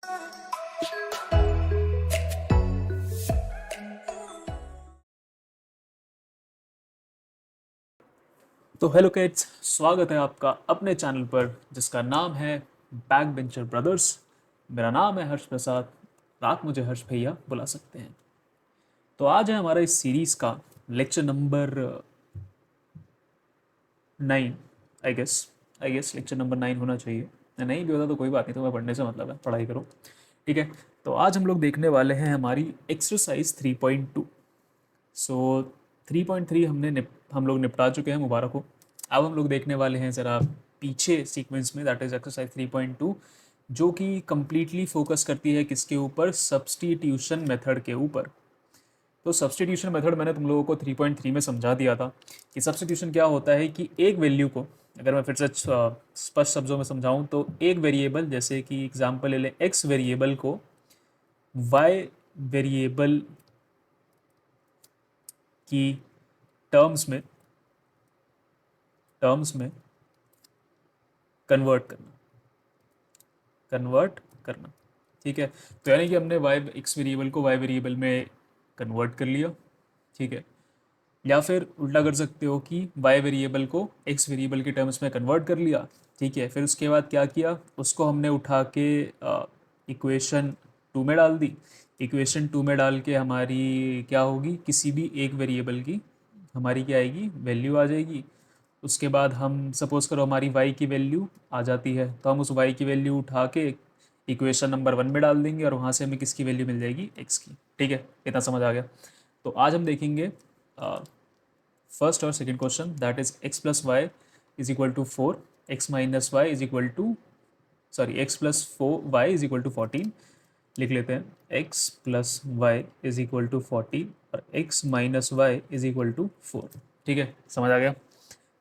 तो hello kids, स्वागत है आपका अपने चैनल पर जिसका नाम है बैक बेंचर ब्रदर्स। मेरा नाम है हर्ष प्रसाद, आप मुझे हर्ष भैया बुला सकते हैं। तो आज है हमारा इस सीरीज़ का lecture number 9। I guess lecture number 9 होना चाहिए। नहीं भी होता तो कोई बात नहीं, तो मैं पढ़ने से मतलब है, पढ़ाई करो। ठीक है। तो आज हम लोग देखने वाले हैं हमारी एक्सरसाइज 3.2। सो 3.3 हम लोग निपटा चुके हैं, मुबारक हो। अब हम लोग देखने वाले हैं ज़रा पीछे सीक्वेंस में, दैट इज़ एक्सरसाइज 3.2, जो कि कम्प्लीटली फोकस करती है किसके ऊपर? सब्सटीट्यूशन मेथड के ऊपर। तो सब्सटीट्यूशन मेथड मैंने तुम लोगों को 3.3 में समझा दिया था कि सब्सटीट्यूशन क्या होता है कि एक वैल्यू को, अगर मैं फिर से स्पष्ट शब्दों में समझाऊं तो एक वेरिएबल, जैसे कि एग्जांपल ले लें एक्स वेरिएबल को वाई वेरिएबल की टर्म्स में कन्वर्ट करना। ठीक है। तो यानी कि हमने वाई एक्स वेरिएबल को वाई वेरिएबल में कन्वर्ट कर लिया। ठीक है। या फिर उल्टा कर सकते हो कि वाई वेरिएबल को एक्स वेरिएबल के टर्म्स में कन्वर्ट कर लिया। ठीक है। फिर उसके बाद क्या किया, उसको हमने उठा के इक्वेशन 2 में डाल दी। इक्वेशन 2 में डाल के हमारी क्या होगी, किसी भी एक वेरिएबल की हमारी क्या आएगी, वैल्यू आ जाएगी। उसके बाद हम सपोज़ करो हमारी y की वैल्यू आ जाती है, तो हम उस y की वैल्यू उठा के इक्वेशन नंबर 1 में डाल देंगे और वहाँ से हमें किसकी वैल्यू मिल जाएगी, x की। ठीक है, इतना समझ आ गया। तो आज हम देखेंगे फर्स्ट और second question, that is x plus y is equal to 4, x minus y is equal to, sorry, x plus 4y is equal to 14। लिख लेते हैं, x plus y is equal to 14 और x minus y is equal to 4। ठीक है, समझ आ गया।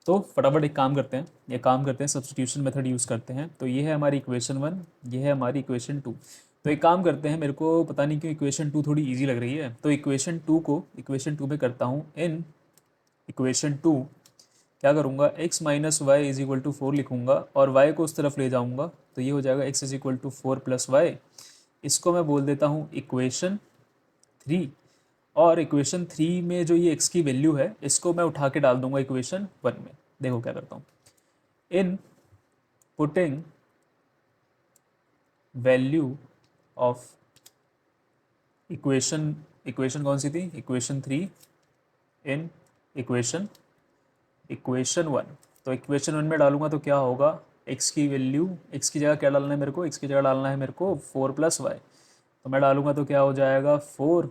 तो फटाफट एक काम करते हैं, सब्सटीट्यूशन मेथड यूज़ करते हैं। तो ये है हमारी इक्वेशन 1, ये है हमारी इक्वेशन 2। तो एक काम करते हैं, मेरे को पता नहीं क्यों इक्वेशन 2 थोड़ी इजी लग रही है, तो इक्वेशन 2 में करता हूँ। इन इक्वेशन 2 क्या करूँगा, x minus y is equal to 4 लिखूँगा और y को उस तरफ ले जाऊँगा, तो ये हो जाएगा x is equal to 4 plus y. इसको मैं बोल देता हूँ इक्वेशन 3। और इक्वेशन 3 में जो ये x की वैल्यू है, इसको मैं उठा के डाल दूंगा इक्वेशन 1 में। देखो क्या करता हूँ, in putting value of equation, equation कौन सी थी, इक्वेशन 3, इन इक्वेशन इक्वेशन 1। तो इक्वेशन 1 में डालूंगा तो क्या होगा, x की वैल्यू, x की जगह क्या डालना है मेरे को, x की जगह डालना है मेरे को 4 प्लस वाई। तो मैं डालूंगा तो क्या हो जाएगा, 4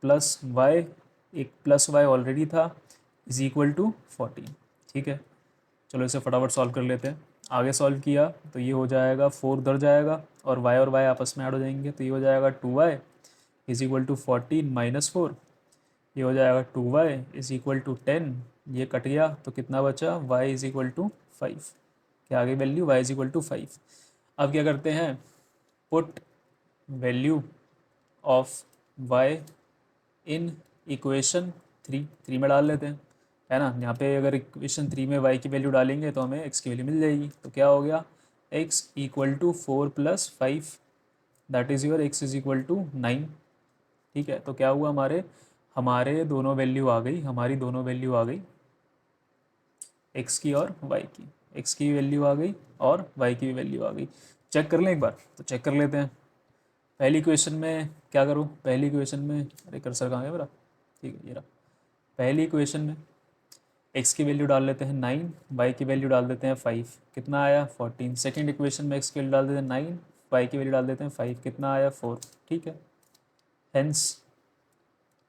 प्लस वाई, एक प्लस वाई ऑलरेडी था, इज इक्वल टू 14। ठीक है, चलो इसे फटाफट सॉल्व कर लेते हैं। आगे सॉल्व किया तो ये हो जाएगा 4 उधर जाएगा और y आपस में ऐड हो जाएंगे, तो ये हो जाएगा 2y is equal to 14 minus 4। ये हो जाएगा 2y इज इक्वल टू 10, ये कट गया तो कितना बचा, y इज इक्वल टू 5। क्या आ गई value, y is equal to 5। अब क्या करते हैं, put value of y in equation 3 में डाल लेते हैं, है ना। यहाँ पे अगर इक्वेशन 3 में y की वैल्यू डालेंगे तो हमें x की वैल्यू मिल जाएगी। तो क्या हो गया, x equal to 4 plus 5, that is your x is equal to 9। ठीक है, तो क्या हुआ, हमारे हमारे दोनों वैल्यू आ गई, हमारी दोनों वैल्यू आ गई, x की और y की। x की वैल्यू आ गई और y की भी वैल्यू आ गई। चेक कर लें एक बार, तो चेक कर लेते हैं। पहली इक्वेशन में क्या करूँ, पहली इक्वेशन में, अरे कर्सर कहाँ है मेरा, ठीक है ये रहा। पहली इक्वेशन में x की वैल्यू डाल लेते हैं 9, y की वैल्यू डाल देते हैं 5, कितना आया 14। सेकंड इक्वेशन में x की वैल्यू डाल देते हैं 9, y की वैल्यू डाल देते हैं 5, कितना आया 4। ठीक है, हेंस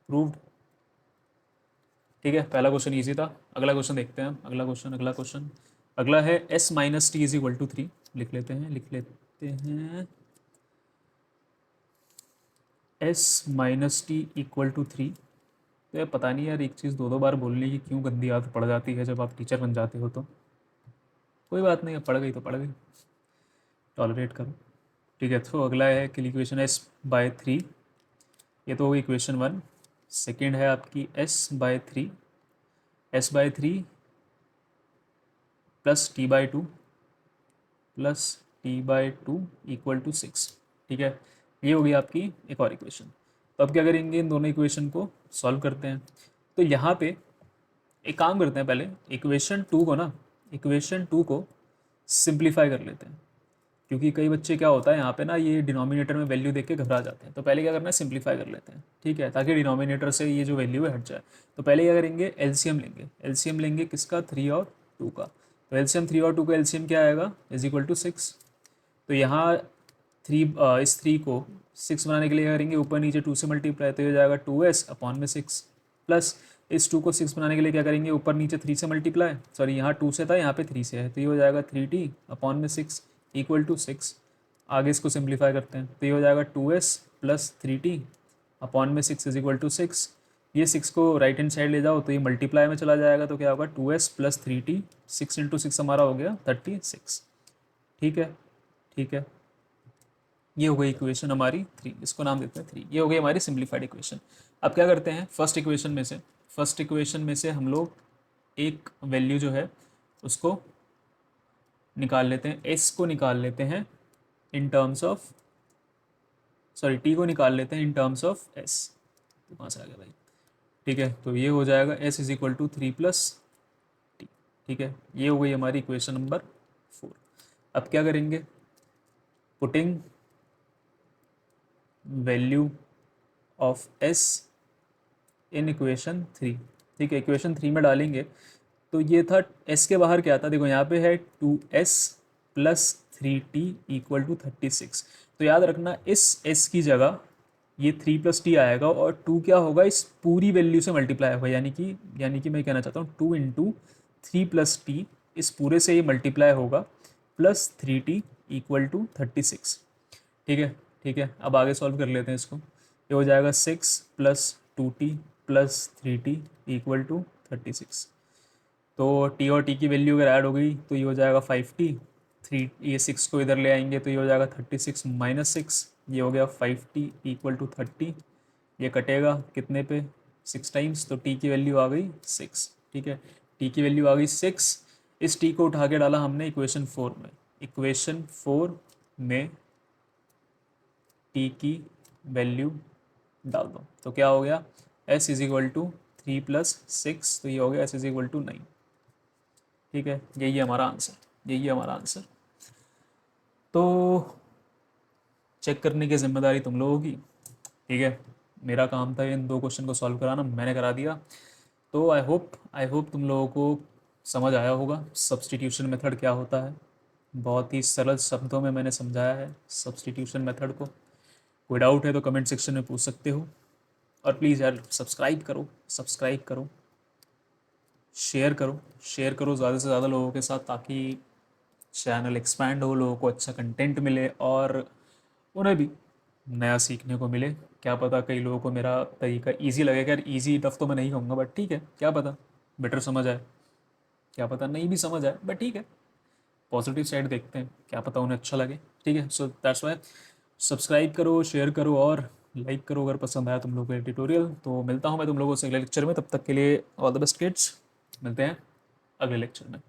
प्रूव्ड। ठीक है, पहला क्वेश्चन ईजी था। अगला क्वेश्चन देखते हैं, अगला क्वेश्चन अगला है s minus t is equal to 3। लिख लेते हैं s minus t equal to 3। तो यार पता नहीं यार, एक चीज़ दो दो बार बोलने की क्यों गंदी आदत पड़ जाती है जब आप टीचर बन जाते हो। तो कोई बात नहीं, अब पढ़ गई तो पढ़ गई, टॉलरेट करो। ठीक है, तो अगला है कि इक्वेशन s/3, ये तो होगी इक्वेशन 1। सेकेंड है आपकी s/3, s/3 plus t/2 plus t/2 equal to 6। ठीक है, ये होगी आपकी एक और इक्वेशन। तो अब क्या करेंगे, इन दोनों इक्वेशन को सॉल्व करते हैं। तो यहाँ पे एक काम करते हैं, पहले इक्वेशन टू को सिंप्लीफाई कर लेते हैं, क्योंकि कई बच्चे क्या होता है यहाँ पे ना, ये डिनोमिनेटर में वैल्यू देख के घबरा जाते हैं। तो पहले क्या करना है, सिंप्लीफाई कर लेते हैं, ठीक है, ताकि डिनोमिनेटर से ये जो वैल्यू है हट जाए। तो पहले क्या करेंगे, एलसीएम लेंगे किसका, 3 और 2 का। तो एलसीएम 3 और 2 का एलसीएम क्या आएगा, इज इक्वल टू 6। तो यहाँ इस 3 को 6 बनाने के लिए क्या करेंगे, ऊपर नीचे 2 से मल्टीप्लाई, तो ये हो जाएगा 2s अपॉन में 6, प्लस इस 2 को 6 बनाने के लिए क्या करेंगे, ऊपर नीचे 3 से मल्टीप्लाई, सॉरी यहाँ 2 से था, यहाँ पे 3 से है, तो ये हो जाएगा 3t अपॉन में 6 इक्वल टू 6। आगे इसको सिंप्लीफाई करते हैं, तो ये हो जाएगा 2s प्लस 3t अपॉन में 6 इज इक्वल टू 6। ये 6 को राइट हैंड साइड ले जाओ तो ये मल्टीप्लाई में चला जाएगा, तो क्या होगा 2s प्लस 3t, 6 इंटू 6 हमारा हो गया 36। ठीक है, ठीक है, ये हो गई इक्वेशन हमारी 3, इसको नाम देते हैं 3। ये हो गई हमारी सिंप्लीफाइड इक्वेशन। अब क्या करते हैं, फर्स्ट इक्वेशन में से हम लोग एक वैल्यू जो है उसको निकाल लेते हैं, s को निकाल लेते हैं in terms of, sorry t को निकाल लेते हैं इन टर्म्स ऑफ s। तो कहाँ से आ गया भाई, ठीक है, तो ये हो जाएगा s is equal to 3 plus t. ठीक है, ये हो गई हमारी इक्वेशन नंबर 4। अब क्या करेंगे, putting value of s in equation 3। ठीक है, इक्वेशन 3 में डालेंगे तो ये था, s के बाहर क्या था, देखो यहाँ पे है 2s plus 3t equal to 36। तो याद रखना इस s की जगह ये 3 प्लस टी आएगा और 2 क्या होगा, इस पूरी वैल्यू से मल्टीप्लाई होगा, यानी कि मैं कहना चाहता हूँ 2 इंटू 3 प्लस टी, इस पूरे से ये मल्टीप्लाई होगा, प्लस 3t इक्वल टू 36। ठीक है, ठीक है, अब आगे सॉल्व कर लेते हैं इसको। ये हो जाएगा 6 plus 2t plus 3t equal to 36। तो t और t की वैल्यू अगर ऐड हो गई तो ये हो जाएगा 5t, 3 ये 6 को इधर ले आएंगे तो ये हो जाएगा 36 माइनस 6, ये हो गया 5t इक्वल टू 30। ये कटेगा कितने पे, 6 टाइम्स, तो t की वैल्यू आ गई 6। ठीक है, t की वैल्यू आ गई 6। इस t को उठा के डाला हमने इक्वेशन 4 में, इक्वेशन 4 में t की वैल्यू डाल दो तो क्या हो गया, s is equal to 3 plus 6, तो ये हो गया s इज इक्वल टू 9। ठीक है, यही हमारा आंसर। तो चेक करने की जिम्मेदारी तुम लोगों की। ठीक है, मेरा काम था इन 2 क्वेश्चन को सॉल्व कराना, मैंने करा दिया। तो आई होप तुम लोगों को समझ आया होगा सब्स्टिट्यूशन मेथड क्या होता है। बहुत ही सरल शब्दों में मैंने समझाया है सब्स्टिट्यूशन मेथड को। कोई डाउट है तो कमेंट सेक्शन में पूछ सकते हो, और प्लीज़ यार सब्सक्राइब करो, शेयर करो ज़्यादा से ज़्यादा लोगों के साथ, ताकि चैनल एक्सपैंड हो, लोगों को अच्छा कंटेंट मिले और उन्हें भी नया सीखने को मिले। क्या पता कई लोगों को मेरा तरीका ईजी लगेगा, यार ईजी टफ तो मैं नहीं कहूँगा, बट ठीक है, क्या पता बेटर समझ आए, क्या पता नहीं भी समझ आए, बट ठीक है, पॉजिटिव साइड देखते हैं, क्या पता उन्हें अच्छा लगे। ठीक है, सो दैट्स वाई सब्सक्राइब करो, शेयर करो और लाइक करो अगर पसंद आया तुम लोगों को ये ट्यूटोरियल। तो मिलता हूँ मैं तुम लोगों से अगले लेक्चर में, तब तक के लिए ऑल द बेस्ट किड्स, मिलते हैं अगले लेक्चर में।